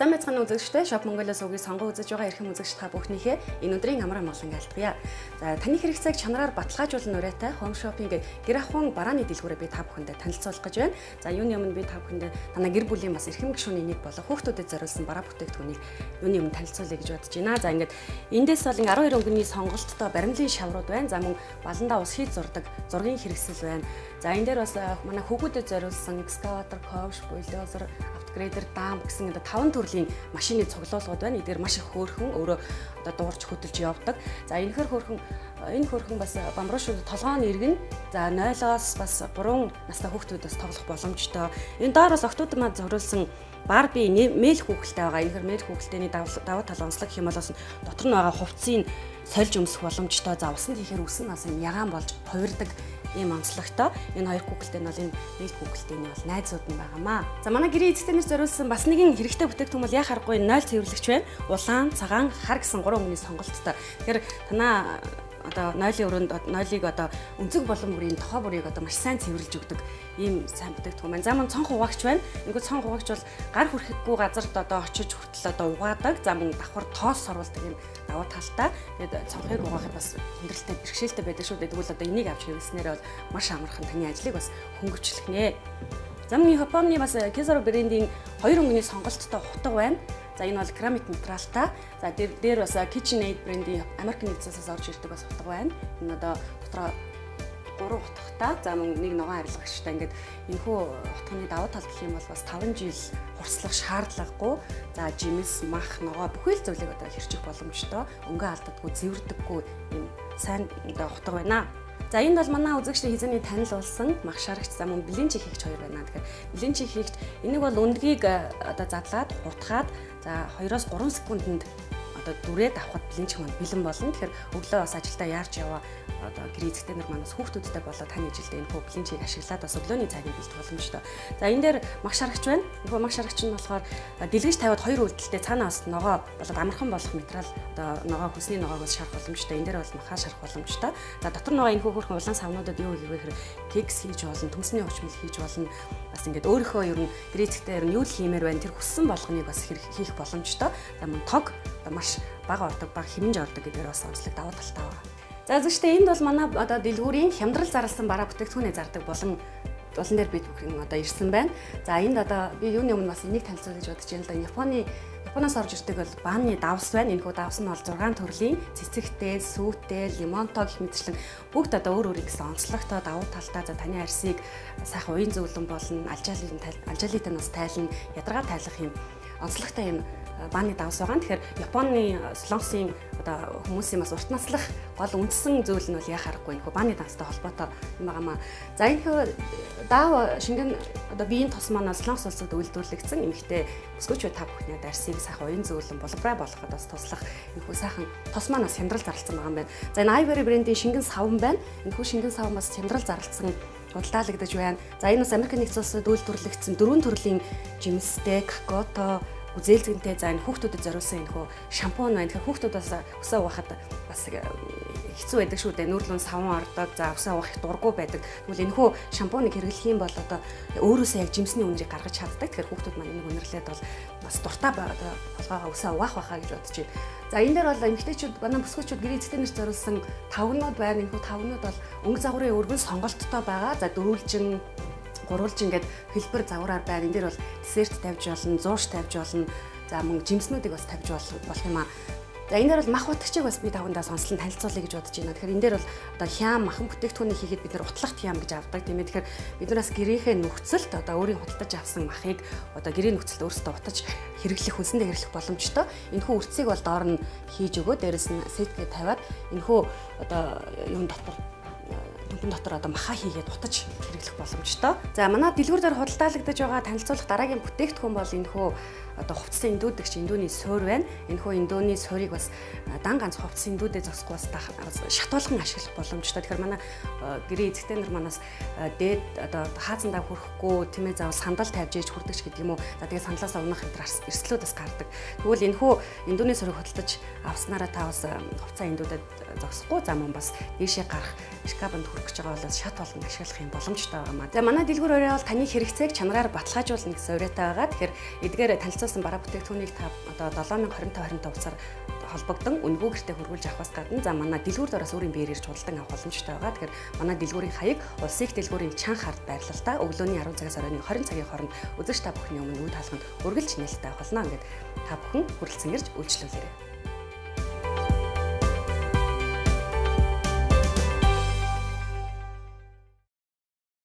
Сайн байцгаана үзэгчдээ Shop Mongolia-с үгийг сонгон үзэж байгаа эрхэм үзэгч та бүхнийхээ энэ өдрийн амар амгалан айлтгая. За таны хэрэгцээг чанараар баталгаажуулан урайтай home shopping гэр ахуйн барааны дэлгүүрээ би та бүхэндээ танилцуулах гэж байна. За юуны өмнө би та бүхэндээ танай гэр бүлийн бас эрхэм гишүүний нэг болон хүүхдүүдэд зориулсан бараа бүтээгдэхүүнийг юуны өмнө танилцуулъя гэж бодож байна. За ингээд эндээс бол 12 өнгөний сонголттой баримлын шаврууд байна. За мөн баландаа ус хийж зурдаг зургийн хэрэгсэл байна. За энэ дээр бас манай хүүхдүүдэд зориулсан excavator, ковш, bulldozer, грейдер, даам гэсэн одоо 5 төрлийн машины цуглуулгууд байна. Эдгээр маш их хөөрхөн өөрөө одоо дуурч хөдөлж явдаг. За энэ хөөрхөн бас бамбуушууд толгооны иргэн. За 0-оос бас 3 настай хүүхдүүдээс тоглох боломжтой. Энэ доор бас октод манд зориулсан Барби мэйл хүүхэлтэй байгаа. Энэ мэйл хүүхэлтэйний даваа тал онцлог хэм болоос дотор нь байгаа хувцсыг сольж өмсөх боломжтой. За усанд хийхээр үсэн нас нь ягаан болж хувирдаг ийм онцлогтой. Энэ хоёр хүүхэлтэй нь бол энэ мэйл хүүхэлтэйний бол найзууд нь байгаамаа. За манай гэрээ эцэгтэнээр зориулсан бас нэгэн хэрэгтэй бүтээгдэхүүн бол яа харахгүй 0 цэвэрлэгч байна. Улаан, цагаан, хар гэсэн 3 өнгөний сонголттой. Тэгэхээр танаа одоо 0-ийн өрөөнд 0-ыг одоо өнцөг болон бүрийн тохоо бүрийг одоо маш сайн цэвэрлж өгдөг ийм сайн бүтээгдэхүүн байна. За мөн цонх угаагч байна. Ингээд цонх угаагч бол гар хүрэхгүй газарт одоо очиж хүртэл одоо угаадаг. За мөн давхар тоос сорвуулдаг ийм даваа талтай. Тэгээд цонхыг угаахад бас хүндрэлтэй бэрхшээлтэй байдаг шүү дээ. Тэгвэл одоо энийг авч хэрэглэснээр бол маш амархан таны ажлыг бас хөнгөвчлөх нэ. За мөн Японы бас Kizaru брендийн 2 өнгөний сонголттой хутга байна. За энэ бол керамик материалтай. За дээр бас KitchenAid брендийн Америк нэгдсээс орж ирдэг бас хутга байна. Энэ одоо дотроо 3 хутгатай. За мөн нэг ногоон арилгагчтай. Ингээд энэхүү хутганы даваа тал гэх юм бол бас 5 жил хурцлах шаардлагагүй. За жимс, мах, ногоо бүхэл зүйлийг одоо хэрчих боломжтой. Өнгө алддаггүй, зэвэрдэггүй юм сайн одоо хутга байна. За энэ бол манай үзэгчдийн хязгааны танил болсон мах шарагч за мөн блинч хийгч хоёр байна. Тэгэхээр блинч хийгч энийг бол өндгийг одоо задлаад хурдгаад за 2-оос 3 секундэд одоо дүрээд авахд блинч маань бэлэн болно. Тэгэхээр өглөө бас ажилдаа яарч яваа одоо гэр эзэгтэй нар манаас хүүхдүүдтэй болоод таны ажилдаа энэ блинчийг ашиглаад бас өглөөний цагийг бэлдэх боломжтой. За энэ дээр мах шарагч байна. Энэхүү мах шарагч нь болохоор дэлгэж тавиад 2 үйлдэлтэй цаанаас ногоо болоод амархан болох материал одоо ногоо хүсний ногоогоос шарах боломжтой. Энэ дээр бол махаа шарах боломжтой. За дотор ногоо энэхүү хөрхөн улаан савнуудад юу хийх вэ гэхээр кекс хийж болно, төмсний очмол хийж болно. Бас ингээд өөрийнхөө ер нь гэр эзэгтэй ер нь юу л хиймээр байна. Тэр хүссэн болгоныг бас хийх боломжтой. За мөн тог маш бага ордог, бага хэмнэж ордог гэдгээр бас онцлог даваа талтай байна. За зөвхөн энд бол манай одоо дэлгүүрийн хямдрал зарласан бараа бүтээгдэхүүнээ зардаг болон дээр бид бүхэн одоо ирсэн байна. За энд одоо би юуны өмнө бас энийг танилцуулж гэж бодож байна л да. Японоос орж ирдэг бол бааны давс байна. Энэхүү давс нь бол 6 төрлийн цэцэгтэй, сүйтэй, лимонтой гэх мэтчлэн бүгд одоо өөр өөр гэсэн онцлогтой давуу талтай за таны арьсыг сайхан уян зөвлөн болно, алжаалитын нас тайлна, ядаргаа тайлах юм онцлогтой юм бааны давс байгаа. Тэгэхээр Японы солонгосын одоо хүмүүсийн бас урт наслах гол үндсэн зүйл нь бол яа харахгүй нөхөө бааны давстай холбоотой юм байгаамаа. За энэ даав шингэн одоо биеийн тос маань солонгос улсад үйлдвэрлэгдсэн эмэгтэй өсгөөчөө та бүхний арьсыг сайхан уян зөвлөн боловраа болгоход бас туслах энэхүү сайхан тос маань бас хямдрал зарласан байгаа юм байна. За энэ Ivory брендийн шингэн савн байна. Энэхүү шингэн савн бас хямдрал зарласан худалдаалагдаж байна. За энэ бас Америк нэгдсэн улсад үйлдвэрлэгдсэн 4 төрлийн жимстэй, какаото үзээлзгэнтэй за энэ хүүхдүүдэд зориулсан энэхүү шампунь байна. Тэгэхээр хүүхдүүд бас усаа угаахад бас хэцүү байдаг шүү дээ. Нүүрлэн савн ордог. За усаа угаах дурггүй байдаг. Тэгвэл энэхүү шампуныг хэрэглэх юм бол одоо өөрөөсөө яг жимсний үнэрийг гаргаж чаддаг. Тэгэхээр хүүхдүүд маань энийг үнэрлээд бол бас дуртай холгоогоо усаа угаах байхаа гэж бодож байна. За энэ дээр бол эмэгтэйчүүд манай бүсгүүчүүд гэр эзэгтэйнээс зориулсан тавгнууд байна. Энэхүү тавгнууд бол өнгө загварын өргөн сонголттой байгаа. За дөрвөлжин гурвалж ингээд хэлбэр загвараар байна. Энэ дээр бол десерт тавьж болно, зууш тавьж болно. За мөн жимснүүдийг бас тавьж болох юм аа. За энэ дээр бол мах утгачийг бас би тавгандаа сонслон танилцуулъя гэж бодож байна. Тэгэхээр энэ дээр бол одоо хям махан бүтээгдэхүүнийг хийхэд бид нар утлагт хям гэж авдаг тийм ээ. Тэгэхээр бид нараас гэрийнхээ нөхцөлд одоо өөрийн худалдаж авсан махыг одоо гэрийн нөхцөлд өөрсдөө утаж хэрэглэх хүнсэндээ хэрэглэх боломжтой. Энэхүү үрцгийг бол доор нь хийж өгөө дээрэс нь сетгээ тавиад энэхүү одоо юун дотор одоо махаа хийгээд утаж хэрэглэх боломжтой. За манай дэлгүүр дээр худалдаалагдаж байгаа танилцуулах дараагийн бүтээгдэхүүн бол энэхүү одоо хувцсан индүүдэгч индүүний суур байна. Энэхүү индүүний суурийг бас дан ганц хувцсан индүүдээ зогсохгүй бас шатуулган ашиглах боломжтой. Тэгэхээр манай гэрээ эзэгтэй нар манаас дээд одоо хаазандаа хүрэхгүй тийм ээ заавал сандал тавьж ээж хүрдэгч гэдэг юм уу. За тэгээд сандлаасаа унах эрсдлүүд бас гардаг. Тэгвэл энэхүү индүүний суурийг худалдаж авснараа та бас хувцсан индүүдэд зогсохгүй за мөн бас дээшээ гарах шкабанд хүрэх гэж байгаа бол шат болгон ашиглах юм боломжтой байгаамаа. За манай дэлгүүр ураа бол таны хэрэгцээг чанараар баталгаажуулна гэсэн уриатай байгаа. Тэгэхээр эдгээр танилцуулсан бараа бүтээгдэхүүнийг та одоо 7025 хувьсаар холбогдсон үнэгүй гэртээ хөргүүлж авахаас гадна за манай дэлгүүр доороос өөрийн биеэр ирж худалдан авах боломжтой байгаа. Тэгэхээр манай дэлгүүрийн хаяг улсын их дэлгүүрийн чанга хард байрлалтай өглөөний 10 цагаас оройн 20 цагийн хооронд үзэгч та бүхний өмнө үе таалханд үргэлж нээлттэй авах болно. Ингээд та бүхэн хүрэлцэн ирж үйлчлүүлээрэй.